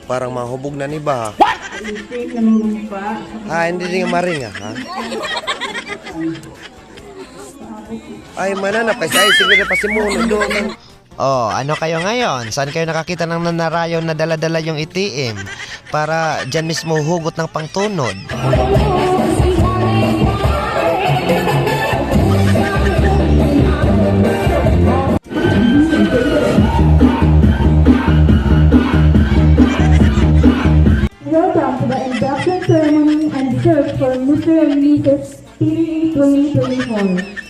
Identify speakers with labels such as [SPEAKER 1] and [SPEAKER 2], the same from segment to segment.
[SPEAKER 1] Parang mahubog na ni ba?
[SPEAKER 2] Isip ng lupa.
[SPEAKER 1] Hindi din maring ha? Ay, manana pa siya. Sige na pa si Muno doon.
[SPEAKER 3] Oh, ano kayo ngayon? Saan kayo nakakita ng nanarayo na dala-dala yung itim? Para dyan mismo hugot ng pangtunod.
[SPEAKER 2] Welcome to the induction ceremony and search for Mr. and Mrs. PDA 2024.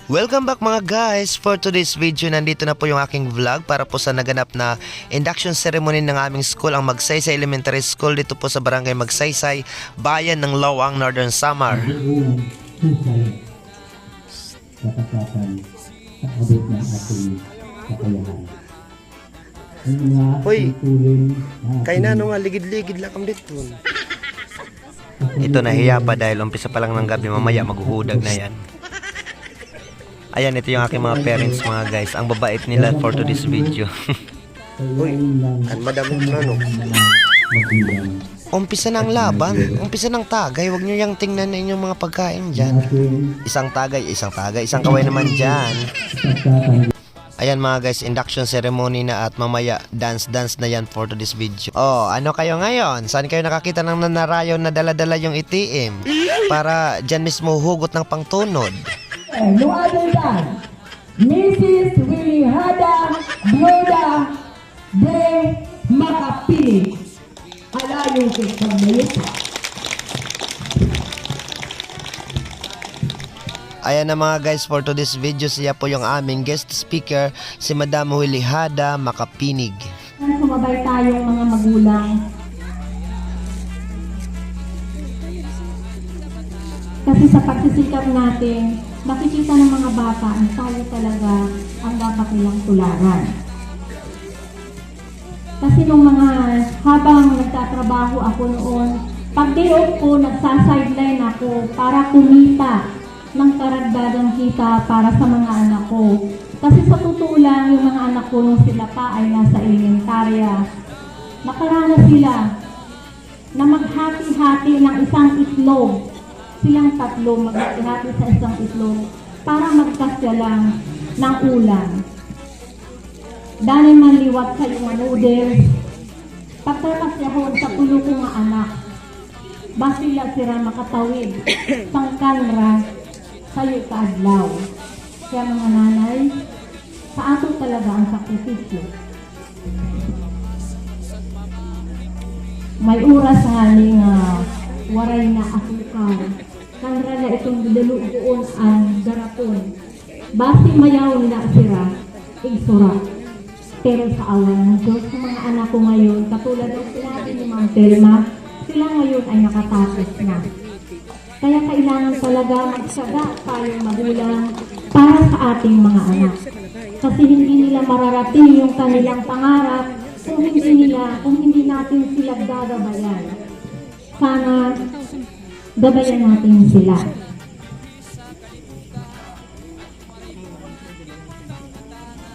[SPEAKER 3] Welcome back mga guys! For today's video, nandito na po yung aking vlog para po sa naganap na induction ceremony ng aming school, ang Magsaysay Elementary School dito po sa Barangay Magsaysay, Bayan ng Lawang, Northern Samar.
[SPEAKER 4] Husay, katapatan at abot ng ating kakayahan.
[SPEAKER 1] Hoy, kay nano nga ligid-ligid lang kami dito.
[SPEAKER 3] Ito nahiya pa dahil umpisa pa lang ng gabi, mamaya maghuhudag na yan. Ayan, ito yung aking mga parents mga guys. Ang babait nila for today's video.
[SPEAKER 1] Uy, ang madamot na no.
[SPEAKER 3] Umpisa ng laban, umpisa ng tagay. Huwag nyo yung tingnan na inyong mga pagkain dyan. Isang tagay, isang kaway naman dyan. Ayan mga guys, induction ceremony na at mamaya dance na yan for today's video. Oh, ano kayo ngayon? Saan kayo nakakita ng nanarayo na dala-dala yung itim? Para dyan mismo hugot ng pangtunod.
[SPEAKER 2] No other than Mrs. Wilihada Bloda de Makapinig. Alayong kisamalit.
[SPEAKER 3] Ayan na mga guys, for today's video, siya po yung aming guest speaker, si Madam Wilihada Makapinig.
[SPEAKER 2] Sumabay tayong mga magulang. Kasi sa pagsisikap natin, makikita ng mga bata ang tayo talaga ang dapat nilang tularan. Kasi nung habang nagtatrabaho ako noon, pag day off ko, nagsasideline ako para kumita ng karagdagang kita para sa mga anak ko. Kasi sa totoo lang, yung mga anak ko nung sila pa ay nasa elementarya, nakaranas sila na maghati-hati ng isang itlog. Silang tatlo maghati-hati sa isang itlog para magkasya lang ng ulam. Dahil manliwat sa mga noodles, pagkakasyahon sa pulo ko nga anak, basila sila makatawid sang kanra sayo kaadlaw. Kaya mga nanay, sa ato talaga ang sakripisyo. May oras nga nga waray na asukal. Kanra na itong didalugoon ang garapon. Basi mayaw na sira, igsura. Pero sa awan ng Diyos, sa mga anak ko ngayon, katulad ng sinabi ni Ma'am Telma, sila ngayon ay nakatapos na. Kaya kailangan talaga magsaga tayong magulang para sa ating mga anak. Kasi hindi nila mararating yung kanilang pangarap kung hindi natin sila gagabayan. Sana gabayan natin sila.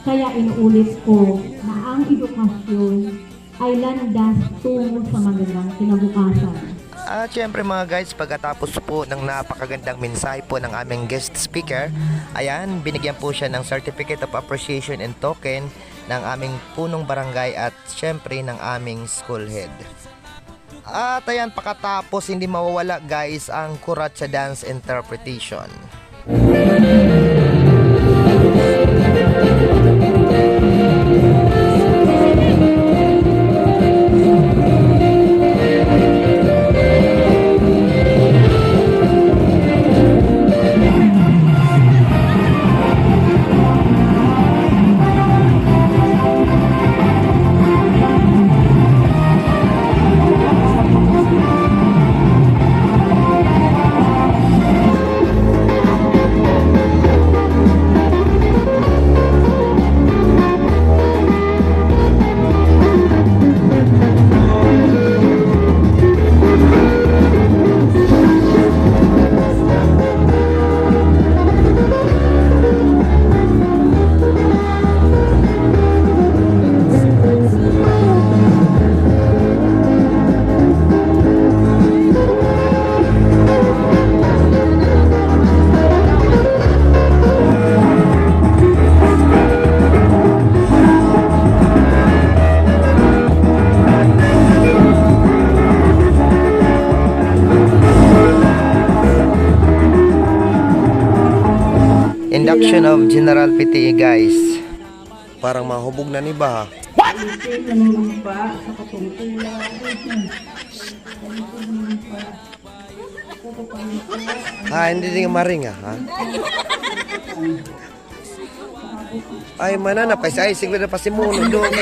[SPEAKER 2] Kaya inuulit ko na ang edukasyon ay landas tungo sa magandang kinabukasan.
[SPEAKER 3] At syempre mga guys, pagkatapos po ng napakagandang mensahe po ng aming guest speaker, ayan, binigyan po siya ng Certificate of Appreciation and Token ng aming punong barangay at syempre ng aming school head. At ayan, pagkatapos hindi mawawala guys ang Kuratsa Dance Interpretation. induction of General PTE guys. Parang mahubog na ni ba? Hindi din maring ha? Ay manana pa ay siguro na pasimuno doon.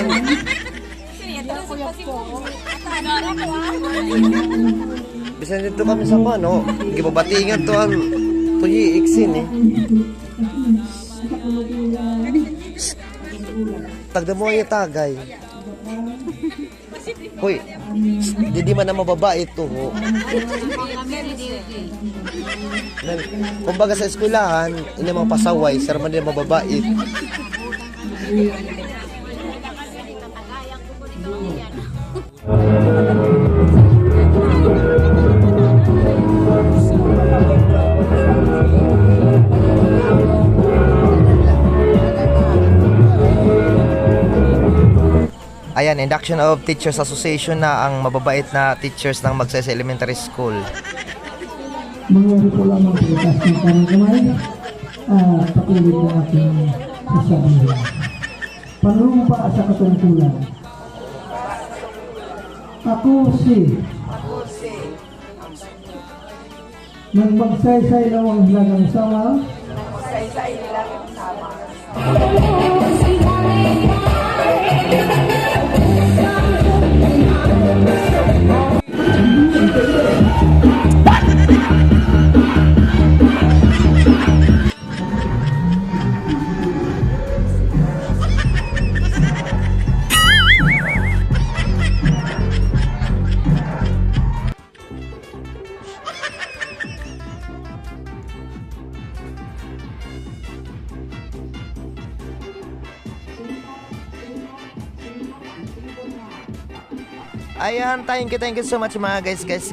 [SPEAKER 3] Bisan dito kami sa mano, gibabatingan to ang tuyi iksin eh. Tagda mo ay tagay. Hoy, di man na mababa ito ho. Kumbaga sa eskwelahan, ini mga pasaway, sir man din mababait. Ayan, induction of Teachers Association na ang mababait na teachers ng Magsaysay Elementary School.
[SPEAKER 4] Mangyari ko lamang sa itas ng kanang kamay, patuloy ng aking sasabihin. Panumpa sa katungkulan. Ako si nang magsaysay lawang hilagang sama,
[SPEAKER 3] Ayan, thank you so much mga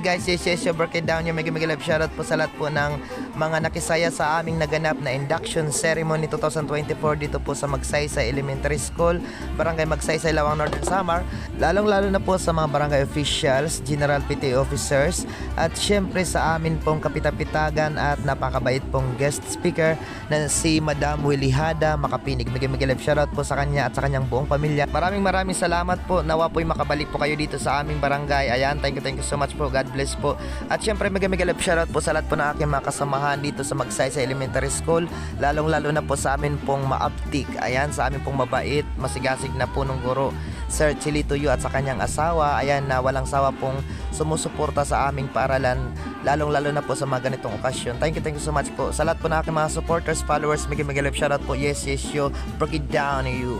[SPEAKER 3] guys. Yes, your birthday down yung mega love shoutout po sa lahat po ng mga nakisaya sa aming naganap na induction ceremony 2024 dito po sa Magsaysay Elementary School, Barangay Magsaysay, Lawang Northern Samar. Lalong-lalo na po sa mga barangay officials, General PTA officers, at syempre sa amin pong kapitapitagan at napakabait pong guest speaker na si Madam Wilihada Makapinig. Mega love shoutout po sa kanya at sa kanyang buong pamilya. Maraming salamat po. Nawa po'y makabalik po kayo dito sa aming barangay. Ayan, thank you so much po. God bless po. At syempre mega love shoutout po sa lahat po ng aking mga kasamahan dito sa Magsaysay Elementary School, lalong-lalo na po sa amin pong maaptik. Ayan, sa amin pong mabait, masigasig na po ng guro, Sir Chilito Yu at sa kanyang asawa. Ayan, na walang sawa pong sumusuporta sa aming paaralan, lalong-lalo na po sa mga ganitong okasyon. Thank you so much po. Sa lahat po ng aking mga supporters, followers, mega love shoutout po. Yes, yo, break it down you.